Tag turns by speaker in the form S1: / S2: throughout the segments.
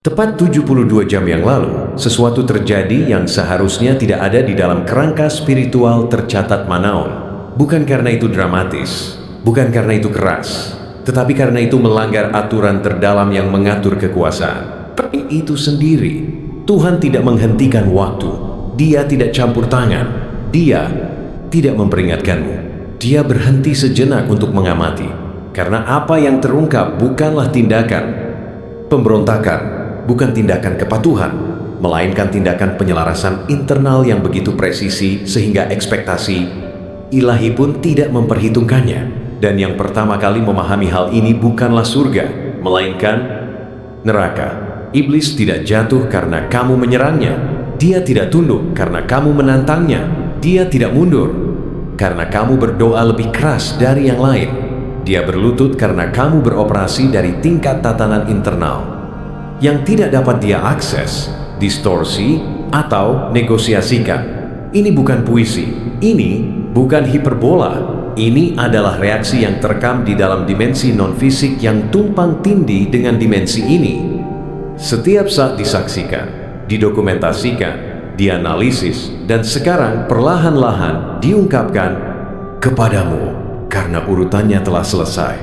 S1: Tepat 72 jam yang lalu, sesuatu terjadi yang seharusnya tidak ada di dalam kerangka spiritual tercatat Manaon. Bukan karena itu dramatis, bukan karena itu keras, tetapi karena itu melanggar aturan terdalam yang mengatur kekuasaan. Itu sendiri, Tuhan tidak menghentikan waktu, Dia tidak campur tangan, Dia tidak memperingatkanmu. Dia berhenti sejenak untuk mengamati, karena apa yang terungkap bukanlah tindakan pemberontakan, bukan tindakan kepatuhan, melainkan tindakan penyelarasan internal yang begitu presisi sehingga ekspektasi ilahi pun tidak memperhitungkannya. Dan yang pertama kali memahami hal ini bukanlah surga, melainkan neraka. Iblis tidak jatuh karena kamu menyerangnya. Dia tidak tunduk karena kamu menantangnya. Dia tidak mundur karena kamu berdoa lebih keras dari yang lain. Dia berlutut karena kamu beroperasi dari tingkat tatanan internal yang tidak dapat dia akses, distorsi, atau negosiasikan. Ini bukan puisi, ini bukan hiperbola, ini adalah reaksi yang terekam di dalam dimensi non-fisik yang tumpang tindih dengan dimensi ini. Setiap saat disaksikan, didokumentasikan, dianalisis, dan sekarang perlahan-lahan diungkapkan kepadamu karena urutannya telah selesai.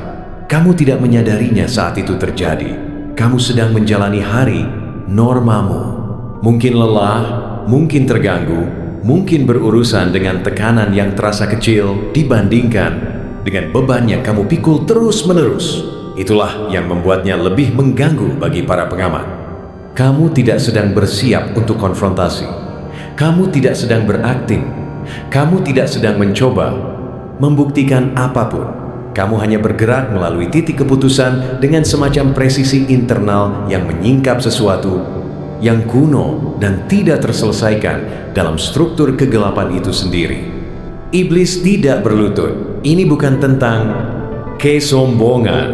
S1: Kamu tidak menyadarinya saat itu terjadi. Kamu sedang menjalani hari normamu. Mungkin lelah, mungkin terganggu, mungkin berurusan dengan tekanan yang terasa kecil dibandingkan dengan beban yang kamu pikul terus-menerus. Itulah yang membuatnya lebih mengganggu bagi para pengamat. Kamu tidak sedang bersiap untuk konfrontasi. Kamu tidak sedang berakting. Kamu tidak sedang mencoba membuktikan apapun. Kamu hanya bergerak melalui titik keputusan dengan semacam presisi internal yang menyingkap sesuatu yang kuno dan tidak terselesaikan dalam struktur kegelapan itu sendiri. Iblis tidak berlutut. Ini bukan tentang kesombongan.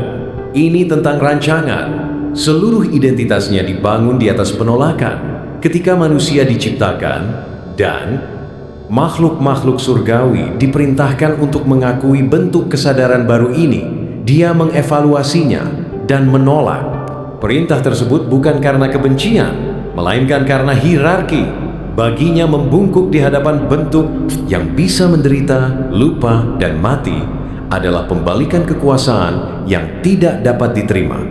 S1: Ini tentang rancangan. Seluruh identitasnya dibangun di atas penolakan. Ketika manusia diciptakan dan makhluk-makhluk surgawi diperintahkan untuk mengakui bentuk kesadaran baru ini, dia mengevaluasinya dan menolak. Perintah tersebut bukan karena kebencian, melainkan karena hierarki. Baginya membungkuk di hadapan bentuk yang bisa menderita, lupa, dan mati adalah pembalikan kekuasaan yang tidak dapat diterima.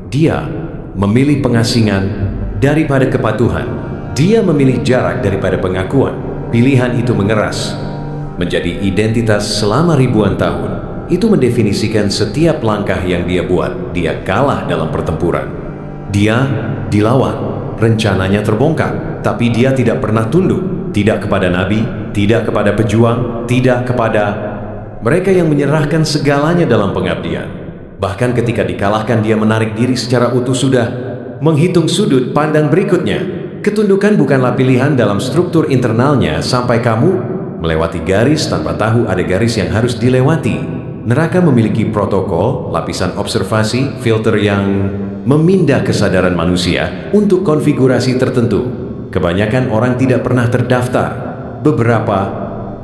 S1: Dia memilih pengasingan daripada kepatuhan. Dia memilih jarak daripada pengakuan. Pilihan itu mengeras menjadi identitas selama ribuan tahun. Itu mendefinisikan setiap langkah yang dia buat. Dia kalah dalam pertempuran. Dia dilawan. Rencananya terbongkar. Tapi dia tidak pernah tunduk. Tidak kepada nabi, tidak kepada pejuang, tidak kepada mereka yang menyerahkan segalanya dalam pengabdian. Bahkan ketika dikalahkan, dia menarik diri secara utuh, sudah menghitung sudut pandang berikutnya. Ketundukan bukanlah pilihan dalam struktur internalnya sampai kamu melewati garis tanpa tahu ada garis yang harus dilewati. Neraka memiliki protokol, lapisan observasi, filter yang memindah kesadaran manusia untuk konfigurasi tertentu. Kebanyakan orang tidak pernah terdaftar. Beberapa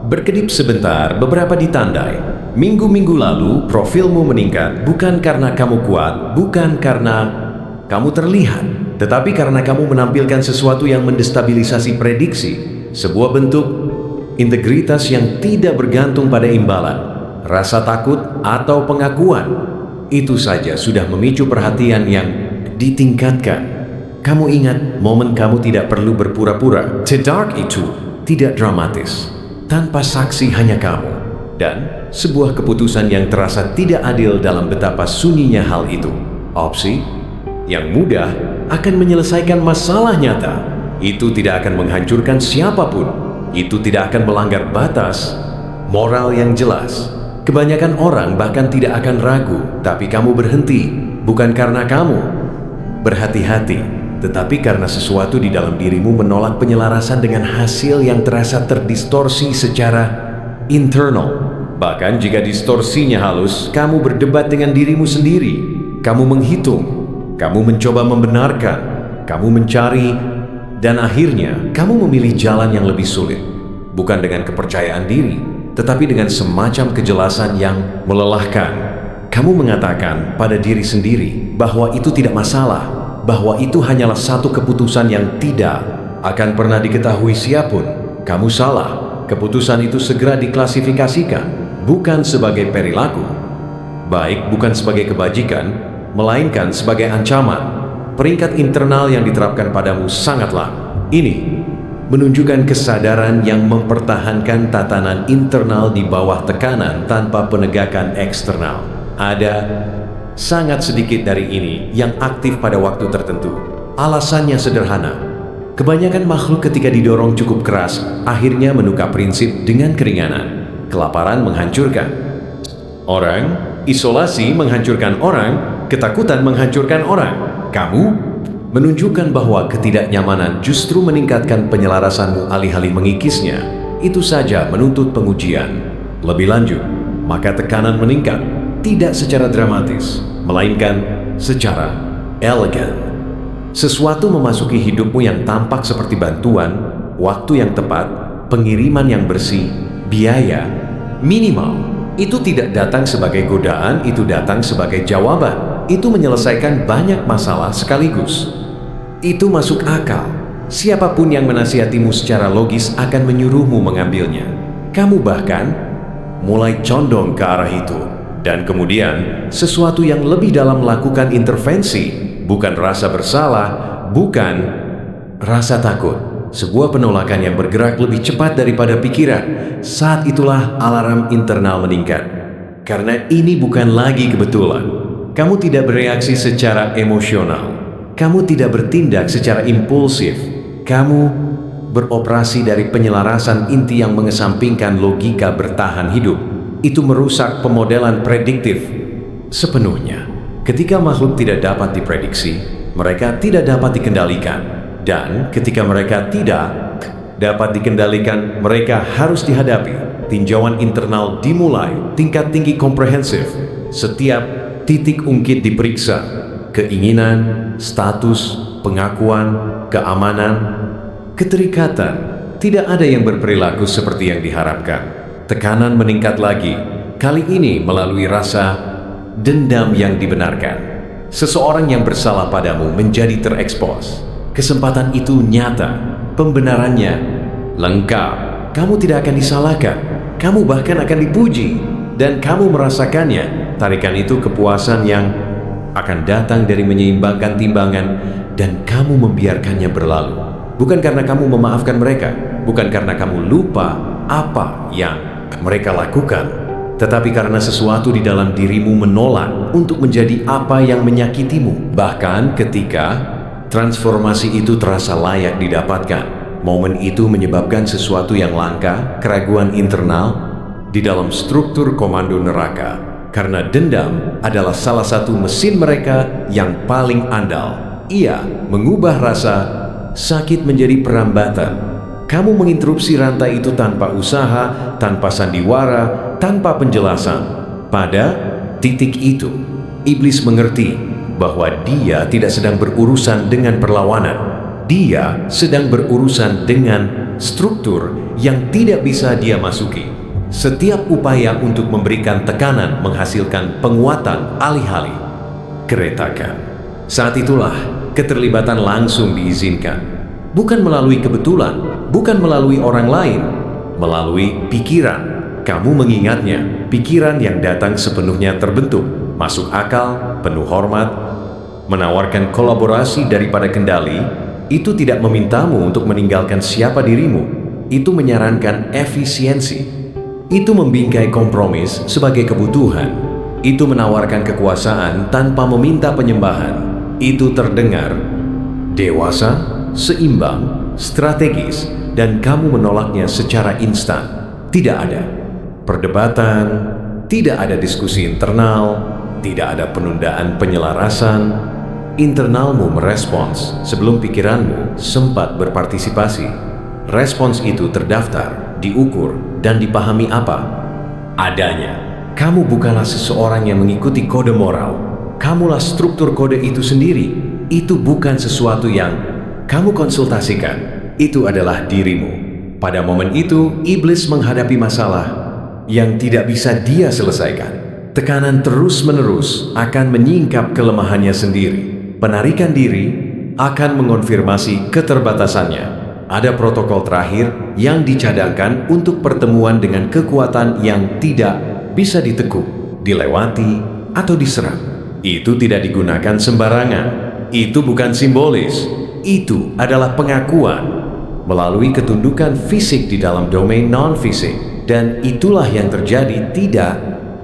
S1: berkedip sebentar, beberapa ditandai. Minggu-minggu lalu profilmu meningkat bukan karena kamu kuat, bukan karena kamu terlihat, tetapi karena kamu menampilkan sesuatu yang mendestabilisasi prediksi, sebuah bentuk integritas yang tidak bergantung pada imbalan, rasa takut atau pengakuan. Itu saja sudah memicu perhatian yang ditingkatkan. Kamu ingat momen kamu tidak perlu berpura-pura. The Dark itu tidak dramatis, tanpa saksi hanya kamu, dan sebuah keputusan yang terasa tidak adil dalam betapa sunyinya hal itu. Opsi yang mudah akan menyelesaikan masalah nyata. Itu tidak akan menghancurkan siapapun. Itu tidak akan melanggar batas moral yang jelas. Kebanyakan orang bahkan tidak akan ragu, tapi kamu berhenti. Bukan karena kamu berhati-hati, tetapi karena sesuatu di dalam dirimu menolak penyelarasan dengan hasil yang terasa terdistorsi secara internal. Bahkan jika distorsinya halus, kamu berdebat dengan dirimu sendiri. Kamu menghitung. Kamu mencoba membenarkan, kamu mencari, dan akhirnya kamu memilih jalan yang lebih sulit. Bukan dengan kepercayaan diri, tetapi dengan semacam kejelasan yang melelahkan. Kamu mengatakan pada diri sendiri bahwa itu tidak masalah. bahwa itu hanyalah satu keputusan yang tidak akan pernah diketahui siapapun. Kamu salah. Keputusan itu segera diklasifikasikan, bukan sebagai perilaku, baik bukan sebagai kebajikan, melainkan sebagai ancaman. Peringkat internal yang diterapkan padamu sangatlah. Ini menunjukkan kesadaran yang mempertahankan tatanan internal di bawah tekanan tanpa penegakan eksternal. Ada sangat sedikit dari ini yang aktif pada waktu tertentu. Alasannya sederhana. Kebanyakan makhluk ketika didorong cukup keras, akhirnya menukar prinsip dengan keringanan. Kelaparan menghancurkan orang, isolasi menghancurkan orang, ketakutan menghancurkan orang. Kamu menunjukkan bahwa ketidaknyamanan justru meningkatkan penyelarasanmu alih-alih mengikisnya. Itu saja menuntut pengujian. Lebih lanjut, maka tekanan meningkat, tidak secara dramatis, melainkan secara elegan. Sesuatu memasuki hidupmu yang tampak seperti bantuan, waktu yang tepat, pengiriman yang bersih, biaya minimal. Itu tidak datang sebagai godaan, itu datang sebagai jawaban. Itu menyelesaikan banyak masalah sekaligus. Itu masuk akal. Siapapun yang menasihatimu secara logis akan menyuruhmu mengambilnya. Kamu bahkan mulai condong ke arah itu. Dan kemudian sesuatu yang lebih dalam melakukan intervensi, bukan rasa bersalah, bukan rasa takut. Sebuah penolakan yang bergerak lebih cepat daripada pikiran. Saat itulah alarm internal meningkat. Karena ini bukan lagi kebetulan. Kamu tidak bereaksi secara emosional. Kamu tidak bertindak secara impulsif. Kamu beroperasi dari penyelarasan inti yang mengesampingkan logika bertahan hidup. Itu merusak pemodelan prediktif sepenuhnya. Ketika makhluk tidak dapat diprediksi, mereka tidak dapat dikendalikan. Dan ketika mereka tidak dapat dikendalikan, mereka harus dihadapi. Tinjauan internal dimulai, tingkat tinggi komprehensif. Setiap titik ungkit diperiksa. Keinginan, status, pengakuan, keamanan, keterikatan. Tidak ada yang berperilaku seperti yang diharapkan. Tekanan meningkat lagi, kali ini melalui rasa dendam yang dibenarkan. Seseorang yang bersalah padamu menjadi terekspos. Kesempatan itu nyata, pembenarannya lengkap. Kamu tidak akan disalahkan, kamu bahkan akan dipuji, dan kamu merasakannya. Tarikan itu kepuasan yang akan datang dari menyeimbangkan timbangan, dan kamu membiarkannya berlalu. Bukan karena kamu memaafkan mereka, bukan karena kamu lupa apa yang mereka lakukan, tetapi karena sesuatu di dalam dirimu menolak untuk menjadi apa yang menyakitimu. Bahkan ketika transformasi itu terasa layak didapatkan, momen itu menyebabkan sesuatu yang langka, keraguan internal di dalam struktur komando neraka. Karena dendam adalah salah satu mesin mereka yang paling andal. Ia mengubah rasa sakit menjadi perambatan. Kamu menginterupsi rantai itu tanpa usaha, tanpa sandiwara, tanpa penjelasan. Pada titik itu, iblis mengerti bahwa dia tidak sedang berurusan dengan perlawanan. Dia sedang berurusan dengan struktur yang tidak bisa dia masuki. Setiap upaya untuk memberikan tekanan menghasilkan penguatan alih-alih keretakan. Saat itulah keterlibatan langsung diizinkan. Bukan melalui kebetulan, bukan melalui orang lain, melalui pikiran. Kamu mengingatnya, pikiran yang datang sepenuhnya terbentuk, masuk akal, penuh hormat, menawarkan kolaborasi daripada kendali. Itu tidak memintamu untuk meninggalkan siapa dirimu. Itu menyarankan efisiensi. Itu membingkai kompromis sebagai kebutuhan. Itu menawarkan kekuasaan tanpa meminta penyembahan. Itu terdengar dewasa, seimbang, strategis, dan kamu menolaknya secara instan. Tidak ada perdebatan, tidak ada diskusi internal, tidak ada penundaan penyelarasan. Internalmu merespons sebelum pikiranmu sempat berpartisipasi. Respons itu terdaftar, diukur, dan dipahami apa adanya. Kamu bukanlah seseorang yang mengikuti kode moral. Kamulah struktur kode itu sendiri. Itu bukan sesuatu yang kamu konsultasikan. Itu adalah dirimu. Pada momen itu, iblis menghadapi masalah yang tidak bisa dia selesaikan. Tekanan terus-menerus akan menyingkap kelemahannya sendiri. Penarikan diri akan mengonfirmasi keterbatasannya. Ada protokol terakhir yang dicadangkan untuk pertemuan dengan kekuatan yang tidak bisa ditekuk, dilewati, atau diserang. Itu tidak digunakan sembarangan. Itu bukan simbolis. Itu adalah pengakuan melalui ketundukan fisik di dalam domain non-fisik. Dan itulah yang terjadi tidak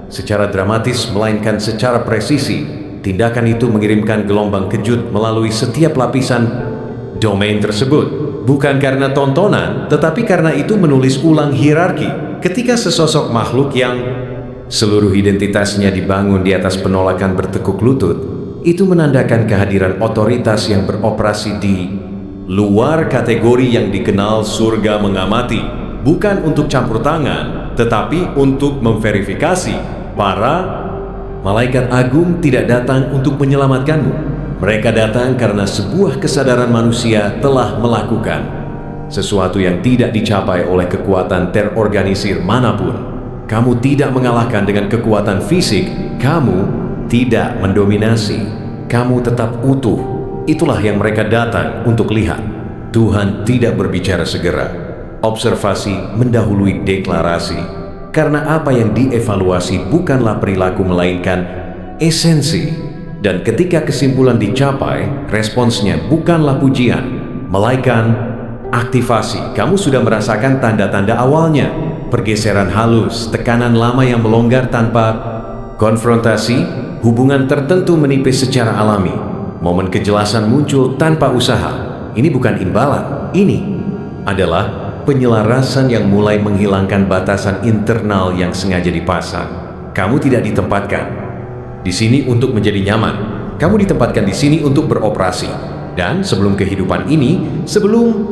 S1: secara dramatis melainkan secara presisi. Tindakan itu mengirimkan gelombang kejut melalui setiap lapisan domain tersebut. Bukan karena tontonan, tetapi karena itu menulis ulang hierarki. Ketika sesosok makhluk yang seluruh identitasnya dibangun di atas penolakan bertekuk lutut, itu menandakan kehadiran otoritas yang beroperasi di luar kategori yang dikenal surga mengamati. Bukan untuk campur tangan, tetapi untuk memverifikasi. Para malaikat agung tidak datang untuk menyelamatkanmu. Mereka datang karena sebuah kesadaran manusia telah melakukan sesuatu yang tidak dicapai oleh kekuatan terorganisir manapun. Kamu tidak mengalahkan dengan kekuatan fisik, kamu tidak mendominasi, kamu tetap utuh. Itulah yang mereka datang untuk lihat. Tuhan tidak berbicara segera. Observasi mendahului deklarasi. Karena apa yang dievaluasi bukanlah perilaku melainkan esensi. Dan ketika kesimpulan dicapai, responsnya bukanlah pujian, melainkan aktivasi. Kamu sudah merasakan tanda-tanda awalnya, pergeseran halus, tekanan lama yang melonggar tanpa konfrontasi, hubungan tertentu menipis secara alami, momen kejelasan muncul tanpa usaha. Ini bukan imbalan, ini adalah penyelarasan yang mulai menghilangkan batasan internal yang sengaja dipasang. Kamu tidak ditempatkan di sini untuk menjadi nyaman. Kamu ditempatkan di sini untuk beroperasi. Dan sebelum kehidupan ini, sebelum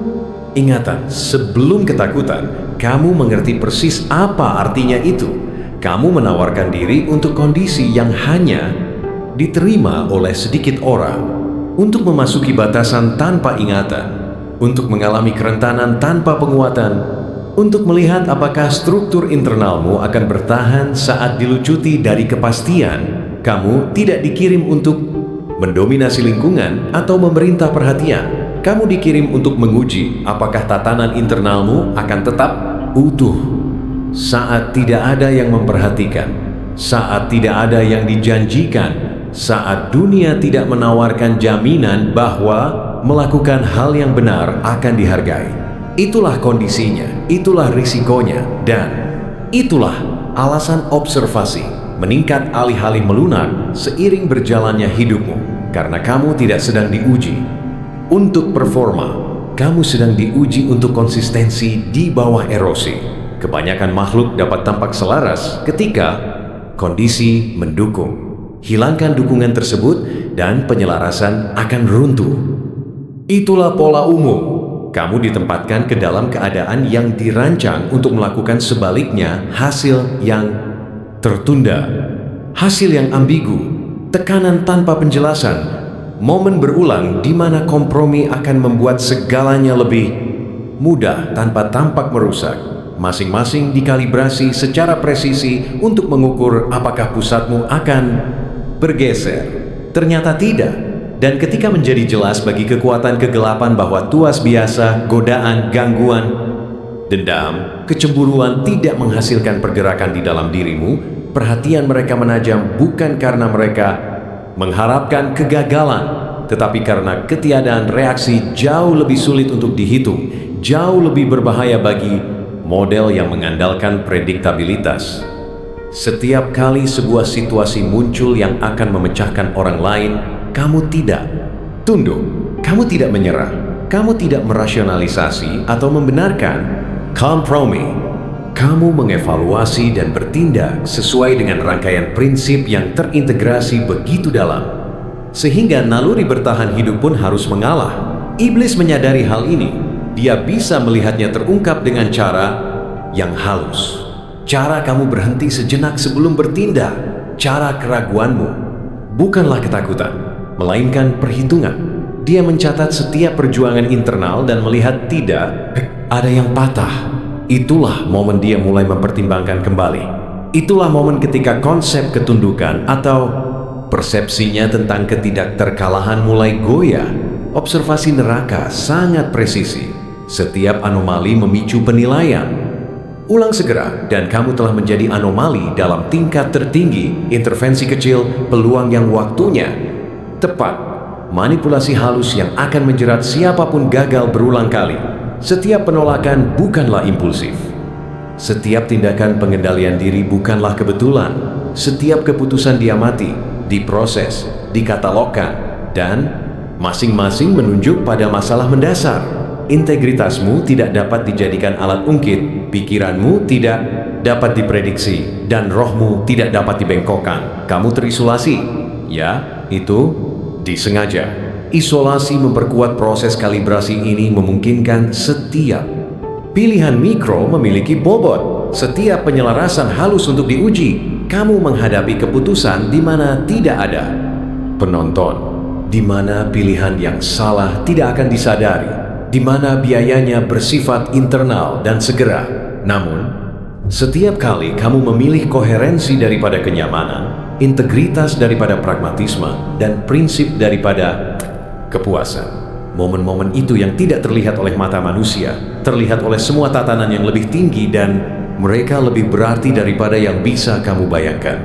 S1: ingatan, sebelum ketakutan, kamu mengerti persis apa artinya itu. Kamu menawarkan diri untuk kondisi yang hanya diterima oleh sedikit orang, untuk memasuki batasan tanpa ingatan, untuk mengalami kerentanan tanpa penguatan, untuk melihat apakah struktur internalmu akan bertahan saat dilucuti dari kepastian. Kamu tidak dikirim untuk mendominasi lingkungan atau memerintah perhatian. Kamu dikirim untuk menguji apakah tatanan internalmu akan tetap utuh saat tidak ada yang memperhatikan, saat tidak ada yang dijanjikan, saat dunia tidak menawarkan jaminan bahwa melakukan hal yang benar akan dihargai. Itulah kondisinya, itulah risikonya, dan itulah alasan observasi meningkat alih-alih melunak seiring berjalannya hidupmu. Karena kamu tidak sedang diuji untuk performa, kamu sedang diuji untuk konsistensi di bawah erosi. Kebanyakan makhluk dapat tampak selaras ketika kondisi mendukung. Hilangkan dukungan tersebut dan penyelarasan akan runtuh. Itulah pola umum. Kamu ditempatkan ke dalam keadaan yang dirancang untuk melakukan sebaliknya, hasil yang tertunda, hasil yang ambigu, tekanan tanpa penjelasan, momen berulang di mana kompromi akan membuat segalanya lebih mudah tanpa tampak merusak. Masing-masing dikalibrasi secara presisi untuk mengukur apakah pusatmu akan bergeser. Ternyata tidak. Dan ketika menjadi jelas bagi kekuatan kegelapan bahwa tuas biasa, godaan, gangguan, dendam, kecemburuan tidak menghasilkan pergerakan di dalam dirimu, perhatian mereka menajam bukan karena mereka mengharapkan kegagalan, tetapi karena ketiadaan reaksi jauh lebih sulit untuk dihitung, jauh lebih berbahaya bagi model yang mengandalkan prediktabilitas. Setiap kali sebuah situasi muncul yang akan memecahkan orang lain, kamu tidak tunduk, kamu tidak menyerah, kamu tidak merasionalisasi atau membenarkan kompromi. Kamu mengevaluasi dan bertindak sesuai dengan rangkaian prinsip yang terintegrasi begitu dalam, sehingga naluri bertahan hidup pun harus mengalah. Iblis menyadari hal ini. Dia bisa melihatnya terungkap dengan cara yang halus. Cara kamu berhenti sejenak sebelum bertindak, cara keraguanmu, bukanlah ketakutan, melainkan perhitungan. Dia mencatat setiap perjuangan internal dan melihat tidak ada yang patah. Itulah momen dia mulai mempertimbangkan kembali. Itulah momen ketika konsep ketundukan atau Persepsinya tentang ketidakterkalahan mulai goyah. Observasi neraka sangat presisi. Setiap anomali memicu penilaian. Ulang segera dan kamu telah menjadi anomali dalam tingkat tertinggi. Intervensi kecil, peluang yang waktunya tepat. Manipulasi halus yang akan menjerat siapapun gagal berulang kali. Setiap penolakan bukanlah impulsif. Setiap tindakan pengendalian diri bukanlah kebetulan. Setiap keputusan diamati, diproses, dikatalogkan, dan masing-masing menunjuk pada masalah mendasar. Integritasmu tidak dapat dijadikan alat ungkit, pikiranmu tidak dapat diprediksi, dan rohmu tidak dapat dibengkokkan. Kamu terisolasi. Ya, itu disengaja. Isolasi memperkuat proses kalibrasi ini memungkinkan setiap pilihan mikro memiliki bobot. Setiap penyelarasan halus untuk diuji. Kamu menghadapi keputusan di mana tidak ada penonton, di mana pilihan yang salah tidak akan disadari, di mana biayanya bersifat internal dan segera. Namun, setiap kali kamu memilih koherensi daripada kenyamanan, integritas daripada pragmatisme, dan prinsip daripada kepuasan. Momen-momen itu yang tidak terlihat oleh mata manusia, terlihat oleh semua tatanan yang lebih tinggi dan mereka lebih berarti daripada yang bisa kamu bayangkan.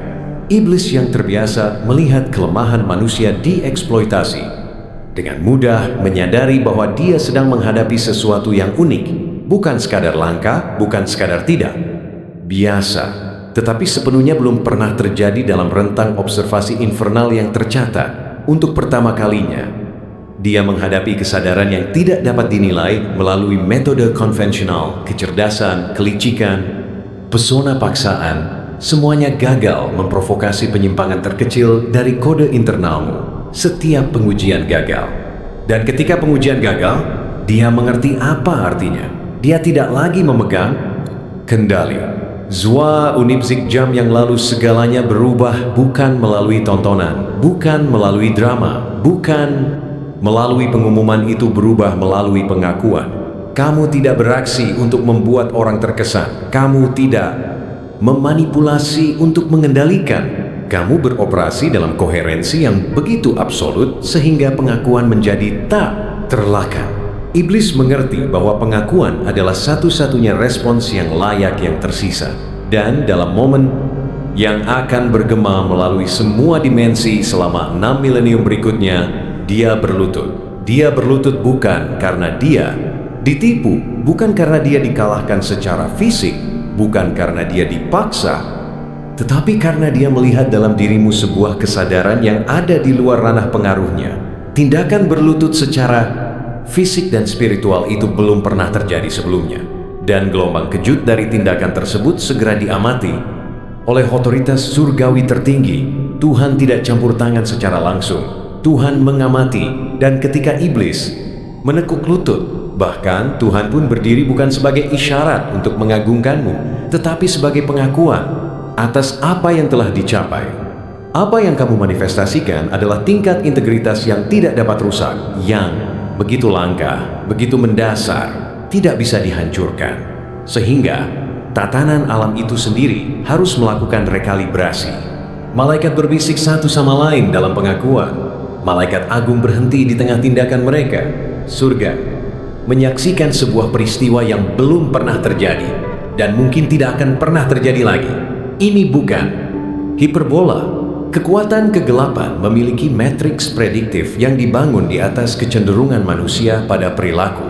S1: Iblis yang terbiasa melihat kelemahan manusia dieksploitasi, dengan mudah menyadari bahwa dia sedang menghadapi sesuatu yang unik, bukan sekadar langka, bukan sekadar tidak biasa, tetapi sepenuhnya belum pernah terjadi dalam rentang observasi infernal yang tercatat. Untuk pertama kalinya, dia menghadapi kesadaran yang tidak dapat dinilai melalui metode konvensional, kecerdasan, kelicikan, pesona paksaan. Semuanya gagal memprovokasi penyimpangan terkecil dari kode internalmu. Setiap pengujian gagal. Dan ketika pengujian gagal, dia mengerti apa artinya. Dia tidak lagi memegang kendali. Zwa Unipzik jam yang lalu segalanya berubah bukan melalui tontonan, bukan melalui drama, bukan melalui pengumuman, itu berubah melalui pengakuan. Kamu tidak beraksi untuk membuat orang terkesan. Kamu tidak memanipulasi untuk mengendalikan. Kamu beroperasi dalam koherensi yang begitu absolut sehingga pengakuan menjadi tak terelakkan. Iblis mengerti bahwa pengakuan adalah satu-satunya respons yang layak yang tersisa. Dan dalam momen yang akan bergema melalui semua dimensi selama 6 milenium berikutnya, dia berlutut. Dia berlutut bukan karena dia ditipu, bukan karena dia dikalahkan secara fisik, bukan karena dia dipaksa, tetapi karena dia melihat dalam dirimu sebuah kesadaran yang ada di luar ranah pengaruhnya. Tindakan berlutut secara fisik dan spiritual itu belum pernah terjadi sebelumnya. Dan gelombang kejut dari tindakan tersebut segera diamati oleh otoritas surgawi tertinggi. Tuhan tidak campur tangan secara langsung. Tuhan mengamati, dan ketika iblis menekuk lutut, bahkan Tuhan pun berdiri bukan sebagai isyarat untuk mengagungkanmu, tetapi sebagai pengakuan atas apa yang telah dicapai. Apa yang kamu manifestasikan adalah tingkat integritas yang tidak dapat rusak, yang begitu langka, begitu mendasar, tidak bisa dihancurkan. Sehingga tatanan alam itu sendiri harus melakukan rekalibrasi. Malaikat berbisik satu sama lain dalam pengakuan. Malaikat agung berhenti di tengah tindakan mereka. Surga menyaksikan sebuah peristiwa yang belum pernah terjadi dan mungkin tidak akan pernah terjadi lagi. Ini bukan hiperbola. Kekuatan kegelapan memiliki matriks prediktif yang dibangun di atas kecenderungan manusia pada perilaku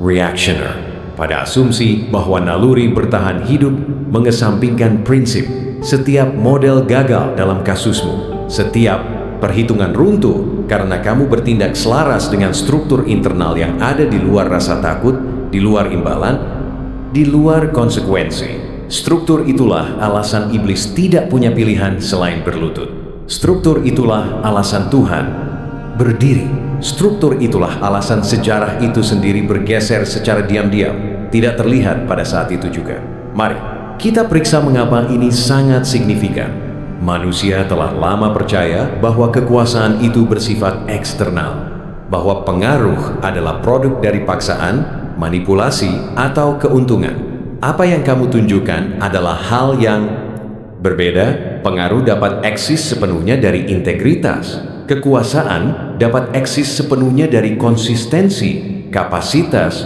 S1: reactioner, pada asumsi bahwa naluri bertahan hidup mengesampingkan prinsip. Setiap model gagal dalam kasusmu, setiap perhitungan runtuh karena kamu bertindak selaras dengan struktur internal yang ada di luar rasa takut, di luar imbalan, di luar konsekuensi. Struktur itulah alasan iblis tidak punya pilihan selain berlutut. Struktur itulah alasan Tuhan berdiri. Struktur itulah alasan sejarah itu sendiri bergeser secara diam-diam, tidak terlihat pada saat itu juga. Mari kita periksa mengapa ini sangat signifikan. Manusia telah lama percaya bahwa kekuasaan itu bersifat eksternal, bahwa pengaruh adalah produk dari paksaan, manipulasi, atau keuntungan. Apa yang kamu tunjukkan adalah hal yang Berbeda, pengaruh dapat eksis sepenuhnya dari integritas. Kekuasaan dapat eksis sepenuhnya dari konsistensi, kapasitas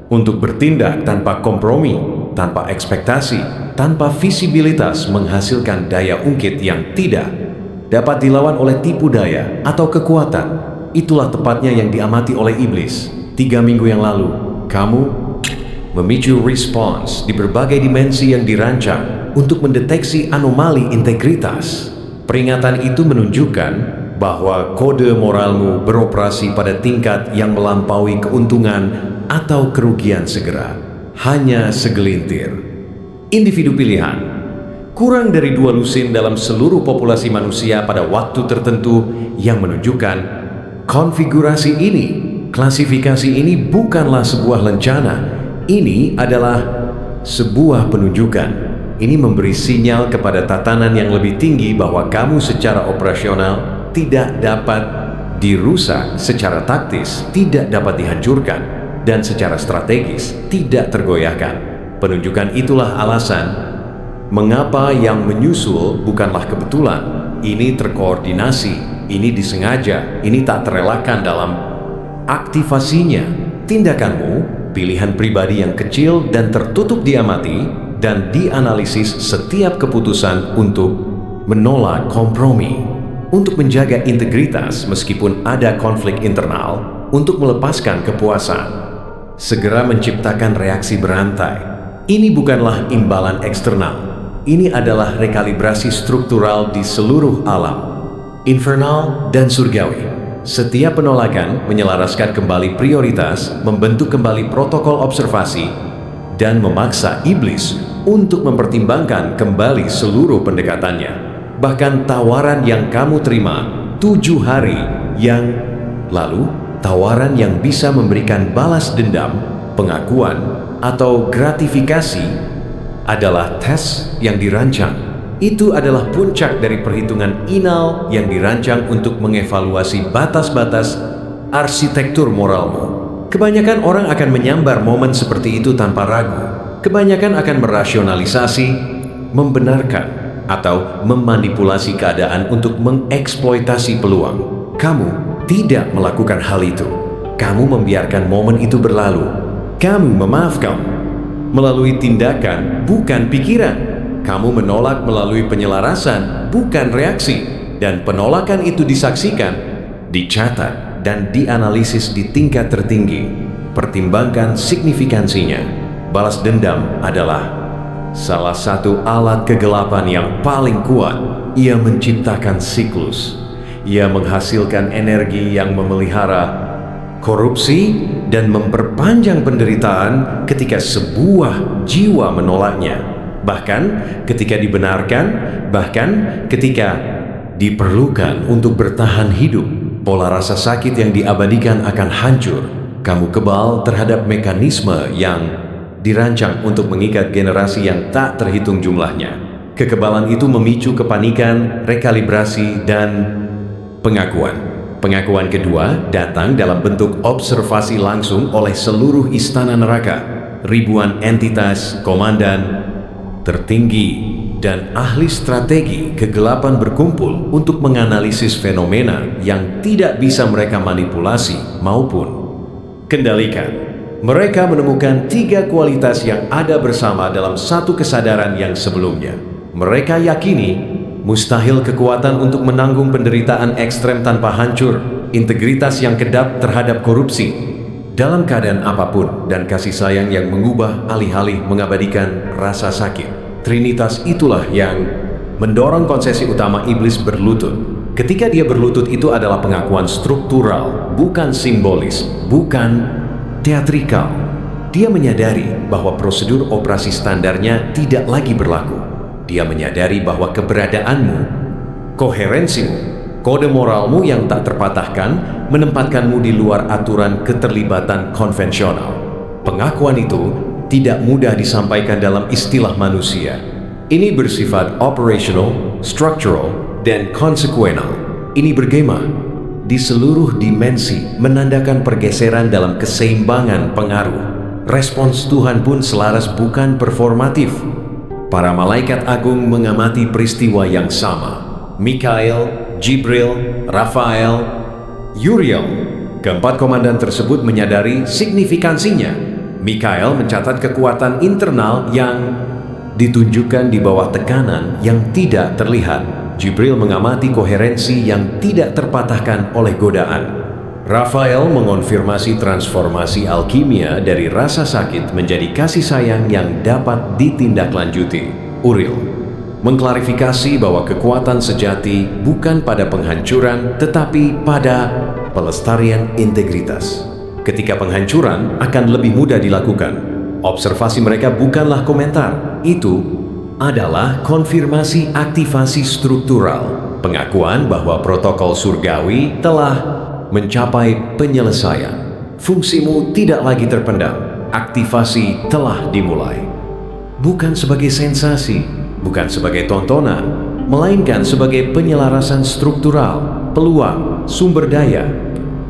S1: untuk bertindak tanpa kompromi, tanpa ekspektasi, tanpa visibilitas menghasilkan daya ungkit yang tidak dapat dilawan oleh tipu daya atau kekuatan. Itulah tepatnya yang diamati oleh iblis. 3 minggu yang lalu, kamu memicu respons di berbagai dimensi yang dirancang untuk mendeteksi anomali integritas. Peringatan itu menunjukkan bahwa kode moralmu beroperasi pada tingkat yang melampaui keuntungan atau kerugian segera. Hanya segelintir individu pilihan, kurang dari 2 lusin dalam seluruh populasi manusia pada waktu tertentu yang menunjukkan konfigurasi ini. Klasifikasi ini bukanlah sebuah lencana, ini adalah sebuah penunjukan. Ini memberi sinyal kepada tatanan yang lebih tinggi bahwa kamu secara operasional tidak dapat dirusak, secara taktis tidak dapat dihancurkan, dan secara strategis tidak tergoyahkan. Penunjukan itulah alasan mengapa yang menyusul bukanlah kebetulan. Ini terkoordinasi, ini disengaja, ini tak terelakkan dalam aktivasinya. Tindakanmu, pilihan pribadi yang kecil dan tertutup diamati dan dianalisis setiap keputusan untuk menolak kompromi, untuk menjaga integritas meskipun ada konflik internal, untuk melepaskan kepuasan, segera menciptakan reaksi berantai. Ini bukanlah imbalan eksternal, ini adalah rekalibrasi struktural di seluruh alam, infernal dan surgawi. Setiap penolakan menyelaraskan kembali prioritas, membentuk kembali protokol observasi, dan memaksa iblis untuk mempertimbangkan kembali seluruh pendekatannya. Bahkan tawaran yang kamu terima 7 hari yang lalu, tawaran yang bisa memberikan balas dendam, pengakuan, atau gratifikasi adalah tes yang dirancang. Itu adalah puncak dari perhitungan inal yang dirancang untuk mengevaluasi batas-batas arsitektur moralmu. Kebanyakan orang akan menyambar momen seperti itu tanpa ragu. Kebanyakan akan merasionalisasi, membenarkan, atau memanipulasi keadaan untuk mengeksploitasi peluang. Kamu tidak melakukan hal itu. Kamu membiarkan momen itu berlalu. Kamu memaafkan melalui tindakan, bukan pikiran. Kamu menolak melalui penyelarasan, bukan reaksi. Dan penolakan itu disaksikan, dicatat, dan dianalisis di tingkat tertinggi. Pertimbangkan signifikansinya. Balas dendam adalah salah satu alat kegelapan yang paling kuat. Ia menciptakan siklus. Ia menghasilkan energi yang memelihara korupsi dan memperpanjang penderitaan ketika sebuah jiwa menolaknya. Bahkan ketika dibenarkan, bahkan ketika diperlukan untuk bertahan hidup, pola rasa sakit yang diabadikan akan hancur. Kamu kebal terhadap mekanisme yang dirancang untuk mengikat generasi yang tak terhitung jumlahnya. Kekebalan itu memicu kepanikan, rekalibrasi, dan pengakuan. Pengakuan kedua datang dalam bentuk observasi langsung oleh seluruh istana neraka. Ribuan entitas, komandan tertinggi, dan ahli strategi kegelapan berkumpul untuk menganalisis fenomena yang tidak bisa mereka manipulasi maupun kendalikan. Mereka menemukan 3 kualitas yang ada bersama dalam satu kesadaran yang sebelumnya. Mereka yakini mustahil kekuatan untuk menanggung penderitaan ekstrem tanpa hancur, integritas yang kedap terhadap korupsi, dalam keadaan apapun, dan kasih sayang yang mengubah alih-alih mengabadikan rasa sakit. Trinitas itulah yang mendorong konsesi utama iblis berlutut. Ketika dia berlutut, itu adalah pengakuan struktural, bukan simbolis, bukan teatrikal. Dia menyadari bahwa prosedur operasi standarnya tidak lagi berlaku. Dia menyadari bahwa keberadaanmu, koherensimu, kode moralmu yang tak terpatahkan menempatkanmu di luar aturan keterlibatan konvensional. Pengakuan itu tidak mudah disampaikan dalam istilah manusia. Ini bersifat operational, structural, dan konsekuenal. Ini bergema di seluruh dimensi, menandakan pergeseran dalam keseimbangan pengaruh. Respons Tuhan pun selaras, bukan performatif. Para malaikat agung mengamati peristiwa yang sama. Mikael, Jibril, Rafael, Uriel. Keempat komandan tersebut menyadari signifikansinya. Mikael mencatat kekuatan internal yang ditunjukkan di bawah tekanan yang tidak terlihat. Jibril mengamati koherensi yang tidak terpatahkan oleh godaan. Rafael mengonfirmasi transformasi alkimia dari rasa sakit menjadi kasih sayang yang dapat ditindaklanjuti. Uriel mengklarifikasi bahwa kekuatan sejati bukan pada penghancuran tetapi pada pelestarian integritas. Ketika penghancuran akan lebih mudah dilakukan. Observasi mereka bukanlah komentar, itu adalah konfirmasi aktivasi struktural, pengakuan bahwa protokol surgawi telah mencapai penyelesaian. Fungsimu tidak lagi terpendam, aktivasi telah dimulai. Bukan sebagai sensasi, bukan sebagai tontonan, melainkan sebagai penyelarasan struktural, peluang, sumber daya.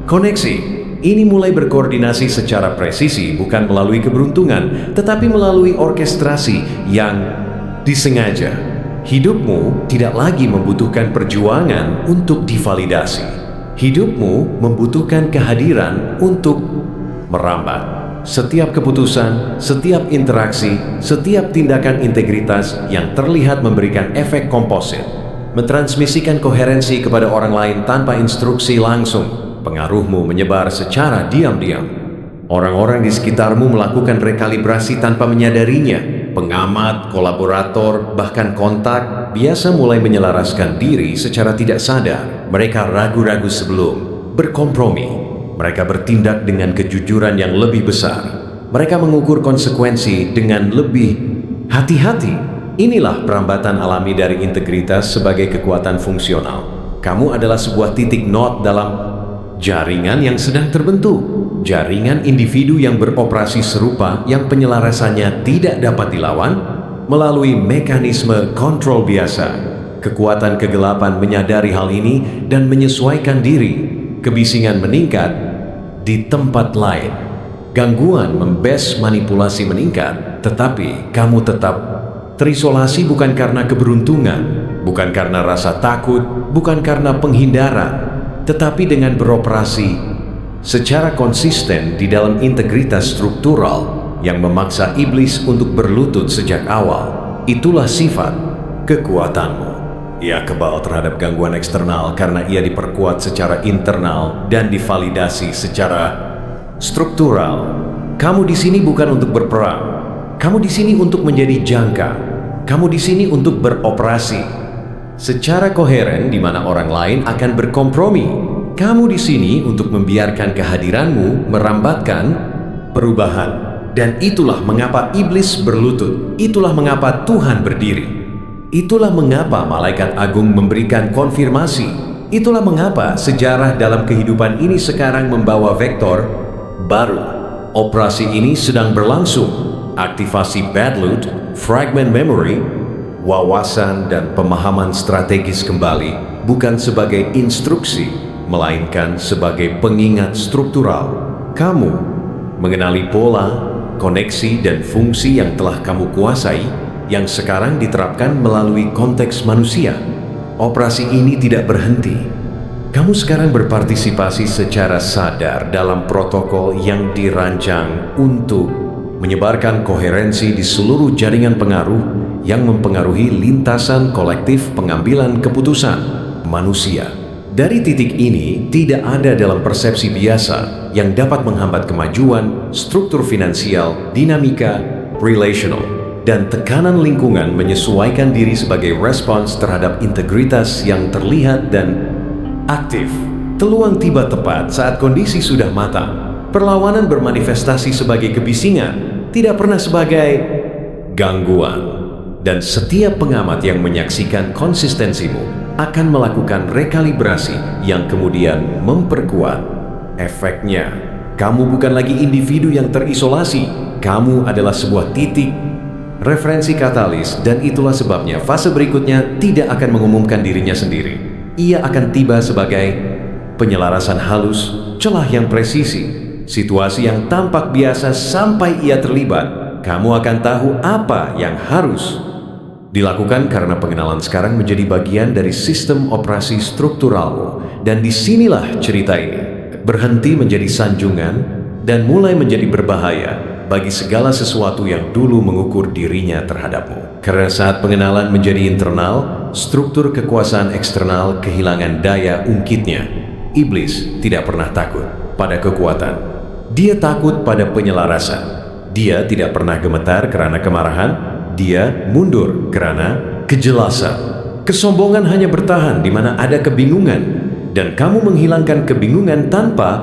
S1: Koneksi ini mulai berkoordinasi secara presisi bukan melalui keberuntungan, tetapi melalui orkestrasi yang disengaja. Hidupmu tidak lagi membutuhkan perjuangan untuk divalidasi. Hidupmu membutuhkan kehadiran untuk merambat. Setiap keputusan, setiap interaksi, setiap tindakan integritas yang terlihat memberikan efek komposit, mentransmisikan koherensi kepada orang lain tanpa instruksi langsung. Pengaruhmu menyebar secara diam-diam. Orang-orang di sekitarmu melakukan rekalibrasi tanpa menyadarinya. Pengamat, kolaborator, bahkan kontak biasa mulai menyelaraskan diri secara tidak sadar. Mereka ragu-ragu sebelum berkompromi. Mereka bertindak dengan kejujuran yang lebih besar. Mereka mengukur konsekuensi dengan lebih hati-hati. Inilah perambatan alami dari integritas sebagai kekuatan fungsional. Kamu adalah sebuah titik not dalam jaringan yang sedang terbentuk. Jaringan individu yang beroperasi serupa yang penyelarasannya tidak dapat dilawan melalui mekanisme kontrol biasa. Kekuatan kegelapan menyadari hal ini dan menyesuaikan diri. Kebisingan meningkat di tempat lain. Gangguan membes manipulasi meningkat, tetapi kamu tetap terisolasi bukan karena keberuntungan, bukan karena rasa takut, bukan karena penghindaran, tetapi dengan beroperasi secara konsisten di dalam integritas struktural yang memaksa iblis untuk berlutut sejak awal. Itulah sifat kekuatanmu. Ia kebal terhadap gangguan eksternal karena ia diperkuat secara internal dan divalidasi secara struktural. Kamu di sini bukan untuk berperang. Kamu di sini untuk menjadi jangka. Kamu di sini untuk beroperasi secara koheren di mana orang lain akan berkompromi. Kamu di sini untuk membiarkan kehadiranmu merambatkan perubahan. Dan itulah mengapa iblis berlutut. Itulah mengapa Tuhan berdiri. Itulah mengapa malaikat agung memberikan konfirmasi. Itulah mengapa sejarah dalam kehidupan ini sekarang membawa vektor baru. Operasi ini sedang berlangsung. Aktivasi bad loot, fragment memory, wawasan dan pemahaman strategis kembali bukan sebagai instruksi, melainkan sebagai pengingat struktural. Kamu mengenali pola, koneksi dan fungsi yang telah kamu kuasai, yang sekarang diterapkan melalui konteks manusia. Operasi ini tidak berhenti. Kamu sekarang berpartisipasi secara sadar dalam protokol yang dirancang untuk menyebarkan koherensi di seluruh jaringan pengaruh yang mempengaruhi lintasan kolektif pengambilan keputusan manusia. Dari titik ini, tidak ada dalam persepsi biasa yang dapat menghambat kemajuan, struktur finansial, dinamika, relational, dan tekanan lingkungan menyesuaikan diri sebagai respons terhadap integritas yang terlihat dan aktif. Peluang tiba tepat saat kondisi sudah matang. Perlawanan bermanifestasi sebagai kebisingan, tidak pernah sebagai gangguan. Dan setiap pengamat yang menyaksikan konsistensimu akan melakukan rekalibrasi yang kemudian memperkuat efeknya. Kamu bukan lagi individu yang terisolasi. Kamu adalah sebuah titik referensi katalis, dan itulah sebabnya fase berikutnya tidak akan mengumumkan dirinya sendiri. Ia akan tiba sebagai penyelarasan halus, celah yang presisi, situasi yang tampak biasa sampai ia terlibat. Kamu akan tahu apa yang harus Dilakukan karena pengenalan sekarang menjadi bagian dari sistem operasi strukturalmu. Dan disinilah cerita ini berhenti menjadi sanjungan dan mulai menjadi berbahaya bagi segala sesuatu yang dulu mengukur dirinya terhadapmu. Karena saat pengenalan menjadi internal, struktur kekuasaan eksternal kehilangan daya ungkitnya. Iblis tidak pernah takut pada kekuatan. Dia takut pada penyelarasan. Dia tidak pernah gemetar karena kemarahan. Dia mundur karena kejelasan. Kesombongan hanya bertahan di mana ada kebingungan, dan kamu menghilangkan kebingungan tanpa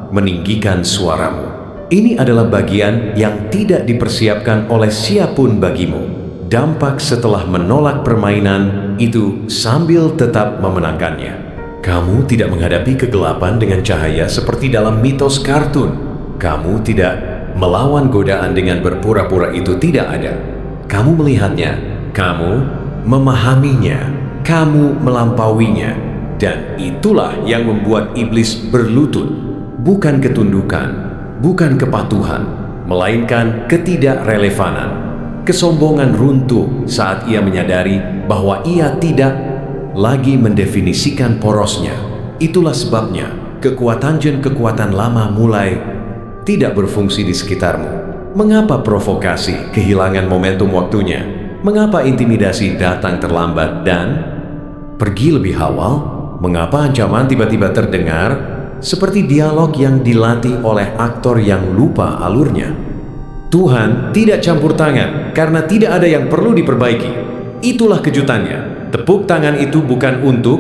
S1: meninggikan suaramu. Ini adalah bagian yang tidak dipersiapkan oleh siapapun bagimu. Dampak setelah menolak permainan itu sambil tetap memenangkannya. Kamu tidak menghadapi kegelapan dengan cahaya seperti dalam mitos kartun. Kamu tidak melawan godaan dengan berpura-pura itu tidak ada. Kamu melihatnya, kamu memahaminya, kamu melampauinya, dan itulah yang membuat iblis berlutut. Bukan ketundukan, bukan kepatuhan, melainkan ketidakrelevanan. Kesombongan runtuh saat ia menyadari bahwa ia tidak lagi mendefinisikan porosnya. Itulah sebabnya kekuatan jin, kekuatan lama mulai tidak berfungsi di sekitarmu. Mengapa provokasi kehilangan momentum waktunya? Mengapa intimidasi datang terlambat dan pergi lebih awal? Mengapa ancaman tiba-tiba terdengar seperti dialog yang dilatih oleh aktor yang lupa alurnya? Tuhan tidak campur tangan karena tidak ada yang perlu diperbaiki. Itulah kejutannya. Tepuk tangan itu bukan untuk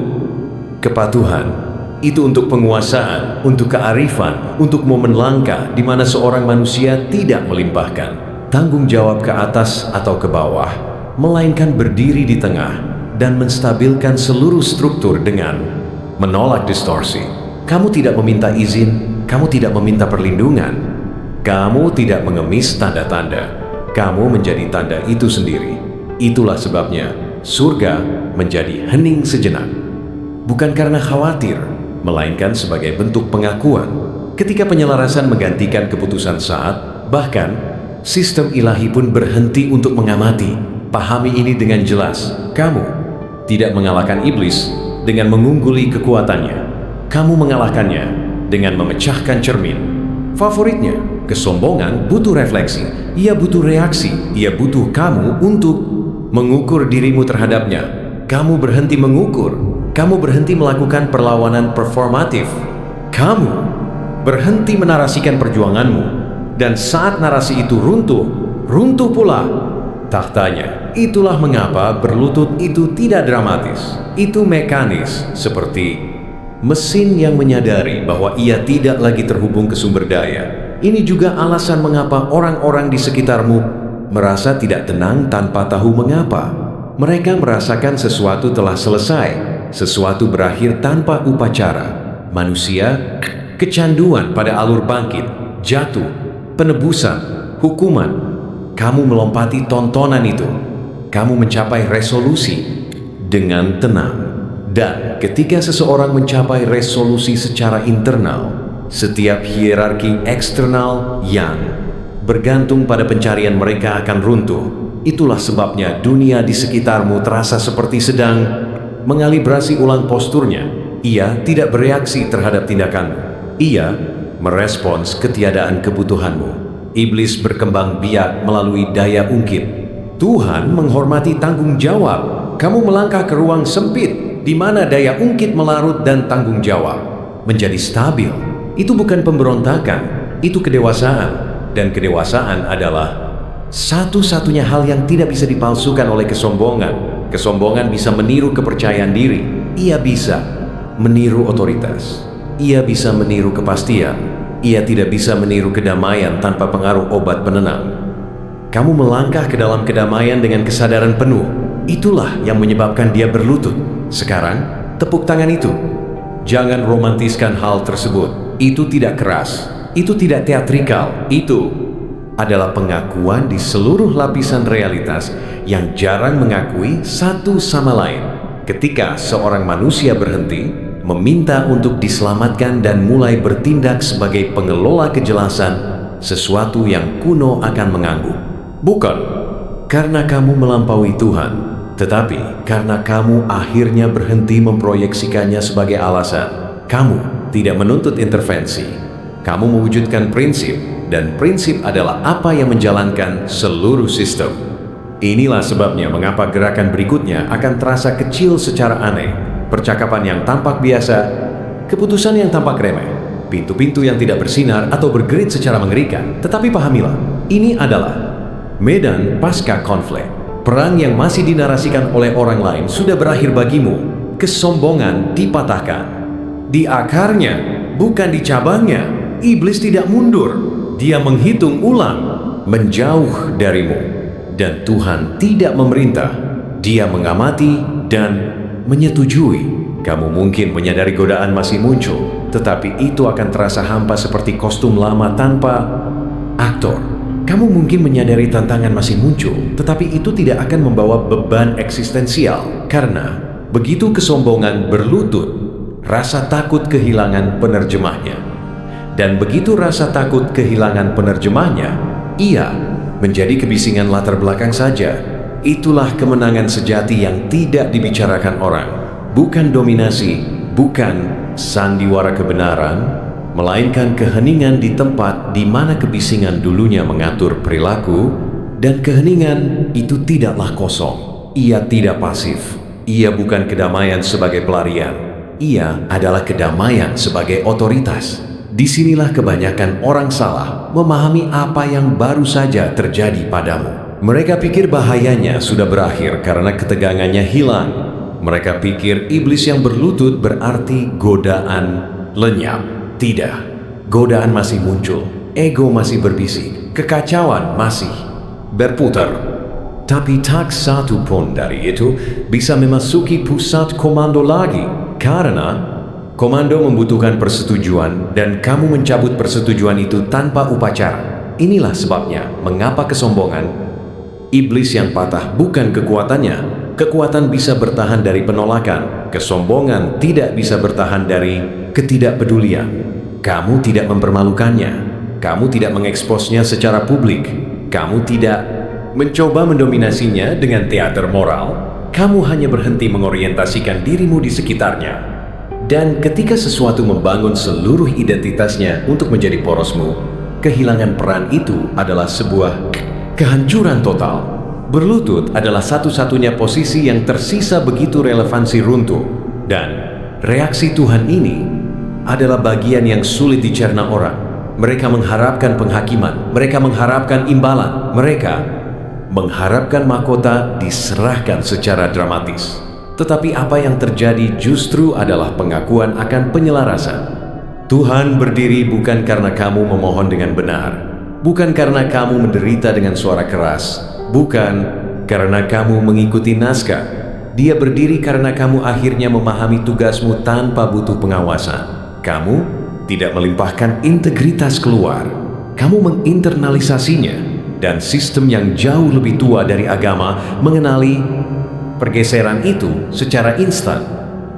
S1: kepatuhan. Itu untuk penguasaan, untuk kearifan, untuk momen langka di mana seorang manusia tidak melimpahkan tanggung jawab ke atas atau ke bawah, melainkan berdiri di tengah dan menstabilkan seluruh struktur dengan menolak distorsi. Kamu tidak meminta izin, kamu tidak meminta perlindungan, kamu tidak mengemis tanda-tanda, kamu menjadi tanda itu sendiri. Itulah sebabnya surga menjadi hening sejenak. Bukan karena khawatir, melainkan sebagai bentuk pengakuan. Ketika penyelarasan menggantikan keputusan saat, bahkan sistem ilahi pun berhenti untuk mengamati. Pahami ini dengan jelas. Kamu tidak mengalahkan iblis dengan mengungguli kekuatannya. Kamu mengalahkannya dengan memecahkan cermin favoritnya. Kesombongan butuh refleksi, ia butuh reaksi, ia butuh kamu untuk mengukur dirimu terhadapnya. Kamu berhenti mengukur. Kamu berhenti melakukan perlawanan performatif. Kamu berhenti menarasikan perjuanganmu. Dan saat narasi itu runtuh, runtuh pula tahtanya. Itulah mengapa berlutut itu tidak dramatis. Itu mekanis, seperti mesin yang menyadari bahwa ia tidak lagi terhubung ke sumber daya. Ini juga alasan mengapa orang-orang di sekitarmu merasa tidak tenang tanpa tahu mengapa. Mereka merasakan sesuatu telah selesai. Sesuatu berakhir tanpa upacara. Manusia kecanduan pada alur bangkit, jatuh, penebusan, hukuman. Kamu melompati tontonan itu. Kamu mencapai resolusi dengan tenang. Dan ketika seseorang mencapai resolusi secara internal, setiap hierarki eksternal yang bergantung pada pencarian mereka akan runtuh. Itulah sebabnya dunia di sekitarmu terasa seperti sedang mengalibrasi ulang posturnya. Ia tidak bereaksi terhadap tindakanmu. Ia merespons ketiadaan kebutuhanmu. Iblis berkembang biak melalui daya ungkit. Tuhan menghormati tanggung jawab. Kamu melangkah ke ruang sempit di mana daya ungkit melarut dan tanggung jawab menjadi stabil. Itu bukan pemberontakan, itu kedewasaan. Dan kedewasaan adalah satu-satunya hal yang tidak bisa dipalsukan oleh kesombongan. Kesombongan bisa meniru kepercayaan diri. Ia bisa meniru otoritas. Ia bisa meniru kepastian. Ia tidak bisa meniru kedamaian tanpa pengaruh obat penenang. Kamu melangkah ke dalam kedamaian dengan kesadaran penuh. Itulah yang menyebabkan dia berlutut. Sekarang, tepuk tangan itu. Jangan romantiskan hal tersebut. Itu tidak keras. Itu tidak teatrikal. Itu adalah pengakuan di seluruh lapisan realitas yang jarang mengakui satu sama lain. Ketika seorang manusia berhenti, meminta untuk diselamatkan dan mulai bertindak sebagai pengelola kejelasan, sesuatu yang kuno akan mengangguk. Bukan karena kamu melampaui Tuhan, Tetapi karena kamu akhirnya berhenti memproyeksikannya sebagai alasan, kamu tidak menuntut intervensi. Kamu mewujudkan prinsip, dan prinsip adalah apa yang menjalankan seluruh sistem. Inilah sebabnya mengapa gerakan berikutnya akan terasa kecil secara aneh. Percakapan yang tampak biasa, keputusan yang tampak remeh, pintu-pintu yang tidak bersinar atau bergerit secara mengerikan. Tetapi pahamilah, ini adalah medan pasca konflik. Perang yang masih dinarasikan oleh orang lain sudah berakhir bagimu. Kesombongan dipatahkan. Di akarnya, bukan di cabangnya. Iblis tidak mundur. Dia menghitung ulang, menjauh darimu. Dan Tuhan tidak memerintah. Dia mengamati dan menyetujui. Kamu mungkin menyadari godaan masih muncul, tetapi itu akan terasa hampa seperti kostum lama tanpa aktor. Kamu mungkin menyadari tantangan masih muncul, tetapi itu tidak akan membawa beban eksistensial. Karena begitu kesombongan berlutut, rasa takut kehilangan penerjemahnya. Dan begitu rasa takut kehilangan penerjemahnya, ia menjadi kebisingan latar belakang saja. Itulah kemenangan sejati yang tidak dibicarakan orang. Bukan dominasi, bukan sandiwara kebenaran, melainkan keheningan di tempat di mana kebisingan dulunya mengatur perilaku, dan keheningan itu tidaklah kosong. Ia tidak pasif. Ia bukan kedamaian sebagai pelarian. Ia adalah kedamaian sebagai otoritas. Disinilah kebanyakan orang salah memahami apa yang baru saja terjadi padamu. Mereka pikir bahayanya sudah berakhir karena ketegangannya hilang. Mereka pikir iblis yang berlutut berarti godaan lenyap. Tidak, godaan masih muncul, ego masih berbisik, kekacauan masih berputar. Tapi tak satu pun dari itu bisa memasuki pusat komando lagi, karena komando membutuhkan persetujuan dan kamu mencabut persetujuan itu tanpa upacara. Inilah sebabnya mengapa kesombongan, iblis yang patah bukan kekuatannya. Kekuatan bisa bertahan dari penolakan, kesombongan tidak bisa bertahan dari ketidakpedulian. Kamu tidak mempermalukannya, kamu tidak mengeksposnya secara publik, kamu tidak mencoba mendominasinya dengan teater moral, kamu hanya berhenti mengorientasikan dirimu di sekitarnya. Dan ketika sesuatu membangun seluruh identitasnya untuk menjadi porosmu, kehilangan peran itu adalah sebuah kehancuran total. Berlutut adalah satu-satunya posisi yang tersisa begitu relevansi runtuh. Dan reaksi Tuhan ini adalah bagian yang sulit dicerna orang. Mereka mengharapkan penghakiman, mereka mengharapkan imbalan, mereka mengharapkan mahkota diserahkan secara dramatis. Tetapi apa yang terjadi justru adalah pengakuan akan penyelarasan. Tuhan berdiri bukan karena kamu memohon dengan benar, bukan karena kamu menderita dengan suara keras, bukan karena kamu mengikuti naskah. Dia berdiri karena kamu akhirnya memahami tugasmu tanpa butuh pengawasan. Kamu tidak melimpahkan integritas keluar. Kamu menginternalisasinya. Dan sistem yang jauh lebih tua dari agama mengenali pergeseran itu secara instan.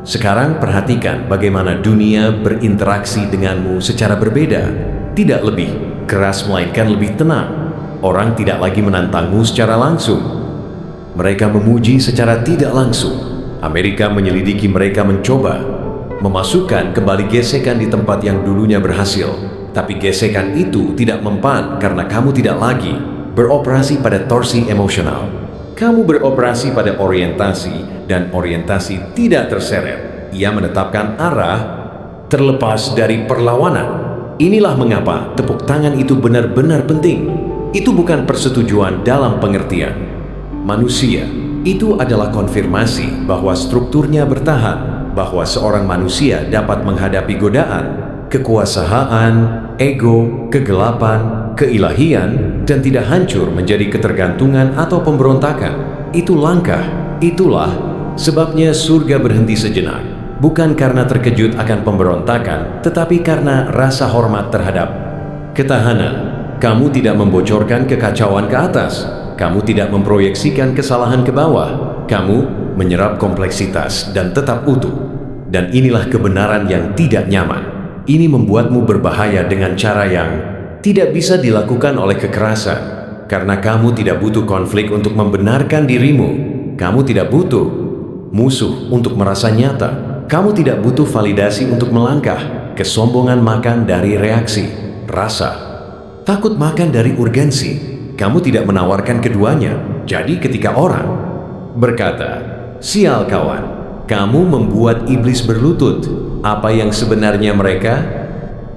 S1: Sekarang perhatikan bagaimana dunia berinteraksi denganmu secara berbeda. Tidak lebih keras melainkan lebih tenang. Orang tidak lagi menantangmu secara langsung. Mereka memuji secara tidak langsung. Amerika menyelidiki, mereka mencoba memasukkan kembali gesekan di tempat yang dulunya berhasil. Tapi gesekan itu tidak mempan karena kamu tidak lagi beroperasi pada torsi emosional. Kamu beroperasi pada orientasi, dan orientasi tidak terseret. Ia menetapkan arah terlepas dari perlawanan. Inilah mengapa tepuk tangan itu benar-benar penting. Itu bukan persetujuan dalam pengertian manusia. Itu adalah konfirmasi bahwa strukturnya bertahan, bahwa seorang manusia dapat menghadapi godaan, kekuasaan, ego, kegelapan, keilahian, dan tidak hancur menjadi ketergantungan atau pemberontakan. Itu langkah. Itulah sebabnya surga berhenti sejenak. Bukan karena terkejut akan pemberontakan, tetapi karena rasa hormat terhadap ketahanan. Kamu tidak membocorkan kekacauan ke atas. Kamu tidak memproyeksikan kesalahan ke bawah. Kamu menyerap kompleksitas dan tetap utuh. Dan inilah kebenaran yang tidak nyaman. Ini membuatmu berbahaya dengan cara yang tidak bisa dilakukan oleh kekerasan. Karena kamu tidak butuh konflik untuk membenarkan dirimu. Kamu tidak butuh musuh untuk merasa nyata. Kamu tidak butuh validasi untuk melangkah. Kesombongan makan dari reaksi, rasa. Takut makan dari urgensi. Kamu tidak menawarkan keduanya. Jadi ketika orang berkata, "Sial kawan, kamu membuat iblis berlutut," apa yang sebenarnya mereka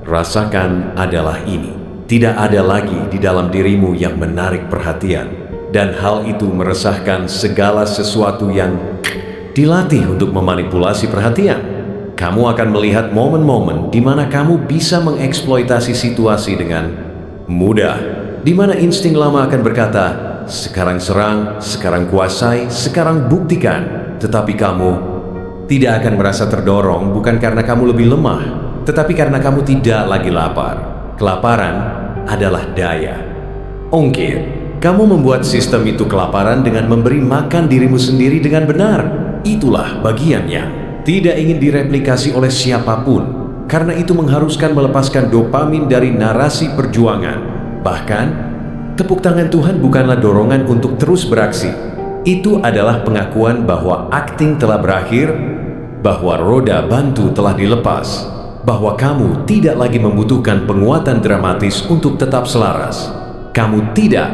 S1: rasakan adalah ini. Tidak ada lagi di dalam dirimu yang menarik perhatian. Dan hal itu meresahkan segala sesuatu yang dilatih untuk memanipulasi perhatian. Kamu akan melihat momen-momen di mana kamu bisa mengeksploitasi situasi dengan mudah. Di mana insting lama akan berkata, "Sekarang serang, sekarang kuasai, sekarang buktikan." Tetapi kamu tidak akan merasa terdorong bukan karena kamu lebih lemah, tetapi karena kamu tidak lagi lapar. Kelaparan adalah daya. Ongkir, kamu membuat sistem itu kelaparan dengan memberi makan dirimu sendiri dengan benar. Itulah bagian yang tidak ingin direplikasi oleh siapapun, karena itu mengharuskan melepaskan dopamin dari narasi perjuangan. Bahkan, tepuk tangan Tuhan bukanlah dorongan untuk terus beraksi. Itu adalah pengakuan bahwa akting telah berakhir, bahwa roda bantu telah dilepas, bahwa kamu tidak lagi membutuhkan penguatan dramatis untuk tetap selaras. Kamu tidak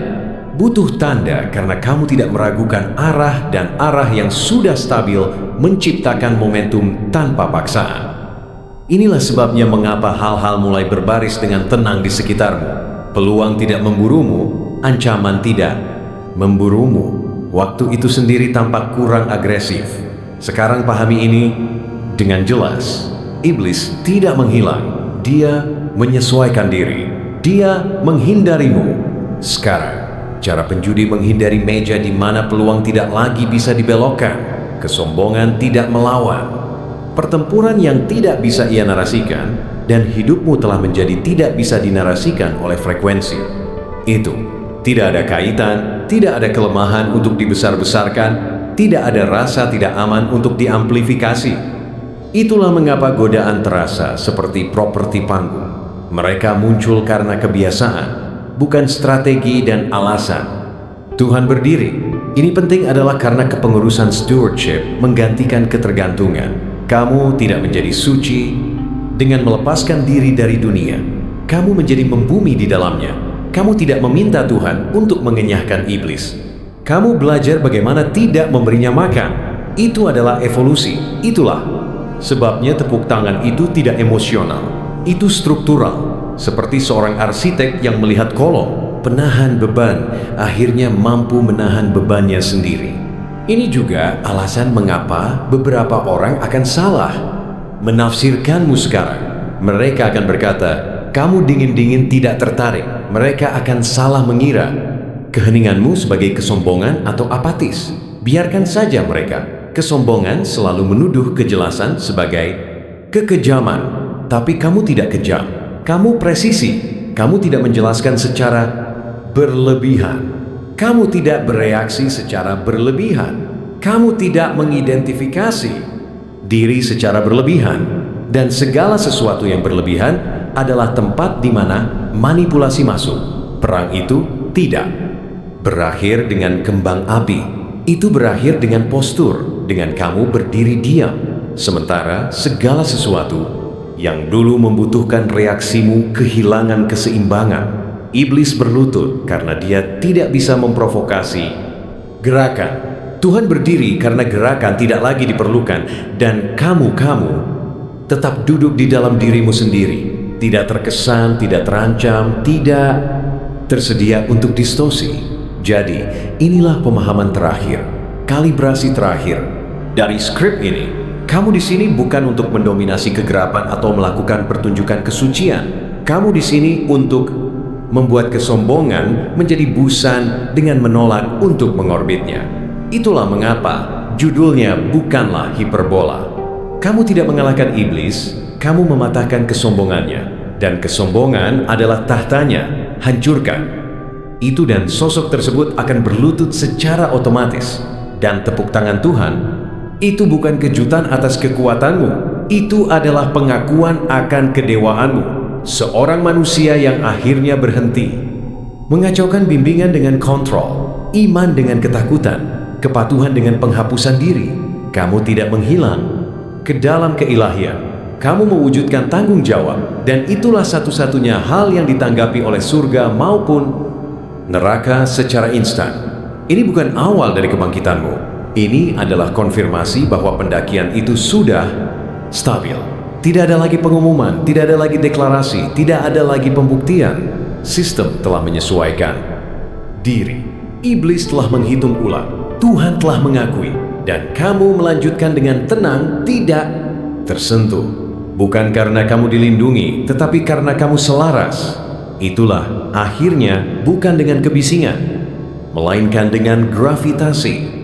S1: butuh tanda karena kamu tidak meragukan arah, dan arah yang sudah stabil menciptakan momentum tanpa paksaan. Inilah sebabnya mengapa hal-hal mulai berbaris dengan tenang di sekitarmu. Peluang tidak memburumu, ancaman tidak memburumu. Waktu itu sendiri tampak kurang agresif. Sekarang pahami ini dengan jelas. Iblis tidak menghilang, dia menyesuaikan diri. Dia menghindarimu. Sekarang, cara penjudi menghindari meja di mana peluang tidak lagi bisa dibelokkan. Kesombongan tidak melawan. Pertempuran yang tidak bisa ia narasikan, dan hidupmu telah menjadi tidak bisa dinarasikan oleh frekuensi itu. Tidak ada kaitan, tidak ada kelemahan untuk dibesar-besarkan, tidak ada rasa tidak aman untuk diamplifikasi. Itulah mengapa godaan terasa seperti properti panggung. Mereka muncul karena kebiasaan, bukan strategi dan alasan. Tuhan berdiri. Ini penting adalah karena kepengurusan stewardship menggantikan ketergantungan. Kamu tidak menjadi suci dengan melepaskan diri dari dunia. Kamu menjadi membumi di dalamnya. Kamu tidak meminta Tuhan untuk mengenyahkan iblis. Kamu belajar bagaimana tidak memberinya makan. Itu adalah evolusi. Itulah sebabnya tepuk tangan itu tidak emosional. Itu struktural. Seperti seorang arsitek yang melihat kolom penahan beban, akhirnya mampu menahan bebannya sendiri. Ini juga alasan mengapa beberapa orang akan salah menafsirkanmu sekarang. Mereka akan berkata, kamu dingin-dingin tidak tertarik. Mereka akan salah mengira keheninganmu sebagai kesombongan atau apatis. Biarkan saja mereka. Kesombongan selalu menuduh kejelasan sebagai kekejaman. Tapi kamu tidak kejam. Kamu presisi. Kamu tidak menjelaskan secara berlebihan. Kamu tidak bereaksi secara berlebihan. Kamu tidak mengidentifikasi diri secara berlebihan, dan segala sesuatu yang berlebihan adalah tempat di mana manipulasi masuk. Perang itu tidak berakhir dengan kembang api. Itu berakhir dengan postur, dengan kamu berdiri diam. Sementara segala sesuatu yang dulu membutuhkan reaksimu kehilangan keseimbangan. Iblis berlutut karena dia tidak bisa memprovokasi gerakan. Tuhan berdiri karena gerakan tidak lagi diperlukan, dan kamu tetap duduk di dalam dirimu sendiri. Tidak terkesan, tidak terancam, tidak tersedia untuk distorsi. Jadi, inilah pemahaman terakhir, kalibrasi terakhir dari skrip ini. Kamu di sini bukan untuk mendominasi kegelapan atau melakukan pertunjukan kesucian. Kamu di sini untuk membuat kesombongan menjadi busan dengan menolak untuk mengorbitnya. Itulah mengapa judulnya bukanlah hiperbola. Kamu tidak mengalahkan iblis, kamu mematahkan kesombongannya. Dan kesombongan adalah tahtanya, hancurkan. Itu dan sosok tersebut akan berlutut secara otomatis. Dan tepuk tangan Tuhan, itu bukan kejutan atas kekuatanmu. Itu adalah pengakuan akan kedewaanmu. Seorang manusia yang akhirnya berhenti mengacaukan bimbingan dengan kontrol, iman dengan ketakutan, kepatuhan dengan penghapusan diri. Kamu tidak menghilang ke dalam keilahian. Kamu mewujudkan tanggung jawab, dan itulah satu-satunya hal yang ditanggapi oleh surga maupun neraka secara instan. Ini bukan awal dari kebangkitanmu. Ini adalah konfirmasi bahwa pendakian itu sudah stabil. Tidak ada lagi pengumuman, tidak ada lagi deklarasi, tidak ada lagi pembuktian. Sistem telah menyesuaikan diri. Iblis telah menghitung ulang. Tuhan telah mengakui, dan kamu melanjutkan dengan tenang, tidak tersentuh. Bukan karena kamu dilindungi, tetapi karena kamu selaras. Itulah akhirnya bukan dengan kebisingan, melainkan dengan gravitasi.